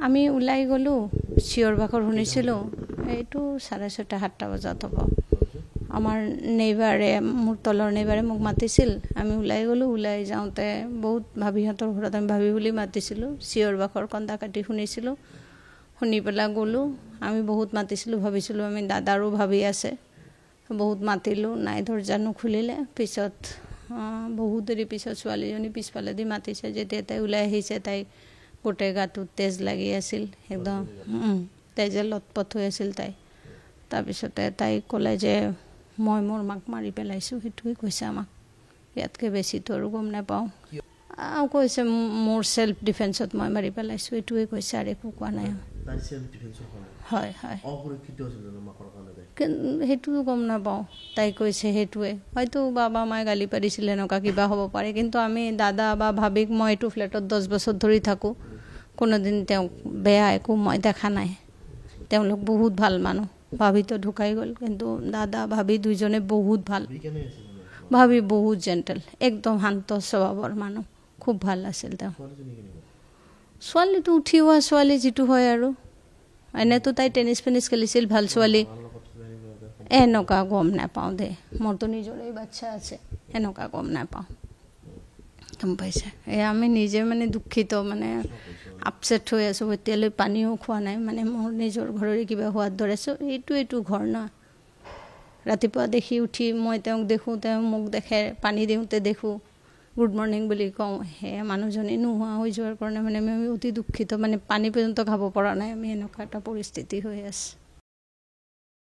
আমি ওলাই গ'লো চিঞৰ বাখৰ শুনিছিলোঁ এইটো 6:30-7টা বজাত হ'ব আমাৰ নেইবাৰে মোৰ তলৰ নেইবাৰে মোক মাতিছিল আমি ওলাই গ'লো ওলাই যাওঁতে বহুত ভাবিহঁতৰ ঘৰত আমি ভাবি বুলি মাতিছিলোঁ চিঞৰ বাখৰ কন্দা কাটি শুনিছিলোঁ শুনি পেলাই গ'লো আমি বহুত মাতিছিলোঁ ভাবিছিলোঁ আমি দাদাৰো ভাবি আছে বহুত মাতিলোঁ নাই দৰজা নুখুলিলে পিছত বহুত দেৰি পিছত ছোৱালীজনী পিছফালে দি মাতিছে যেতিয়া তাই ওলাই আহিছে তাই গোটেই গাটো তেজ লাগি আছিল একদম তেজে লতপত হৈ আছিল তাই তাৰপিছতে তাই ক'লে যে মই মোৰ মাক মাৰি পেলাইছোঁ সেইটোৱে কৈছে আমাক ইয়াতকৈ বেছিতো আৰু গম নাপাওঁ কৈছে মোৰ সেলফ ডিফেন্সত মই মাৰি পেলাইছোঁ এইটোৱে কৈছে আৰু একো কোৱা নাই হয় হয় সেইটো গম নাপাওঁ তাই কৈছে সেইটোৱে হয়তো বাবা মায়ে গালি পাৰিছিলে এনেকুৱা কিবা হ'ব পাৰে কিন্তু আমি দাদা বা ভাবিক মই এইটো ফ্লেটত 10 বছৰ ধৰি থাকোঁ কোনোদিন তেওঁক বেয়া একো মই দেখা নাই তেওঁলোক বহুত ভাল মানুহ ভাবিতো ঢুকাই গ'ল কিন্তু দাদা ভাবি দুইজনে বহুত ভাল ভাবি বহুত জেণ্টেল একদম শান্ত স্বভাৱৰ মানুহ খুব ভাল আছিল তেওঁ ছোৱালীটো উঠিওৱা ছোৱালী যিটো হয় আৰু এনেতো তাই টেনিছ খেলিছিল ভাল ছোৱালী এনেকুৱা গম নাপাওঁ দে মোৰতো নিজৰে বাচ্চা আছে এনেকুৱা গম নাপাওঁ গম পাইছে আমি নিজে মানে দুখিত মানে আপছেট হৈ আছোঁ এতিয়ালৈ পানীও খোৱা নাই মানে মোৰ নিজৰ ঘৰৰে কিবা হোৱাৰ দৰে এইটো ঘৰ না ৰাতিপুৱা দেখি উঠি মই তেওঁক দেখোঁ তেওঁ মোক দেখে পানী দিওঁতে দেখোঁ গুড মৰ্ণিং বুলি কওঁ সেয়া মানুহজনী নোহোৱা হৈ যোৱাৰ কাৰণে মানে আমি অতি দুখিত মানে পানী পৰ্যন্ত খাব পৰা নাই আমি এনেকুৱা এটা পৰিস্থিতি হৈ আছে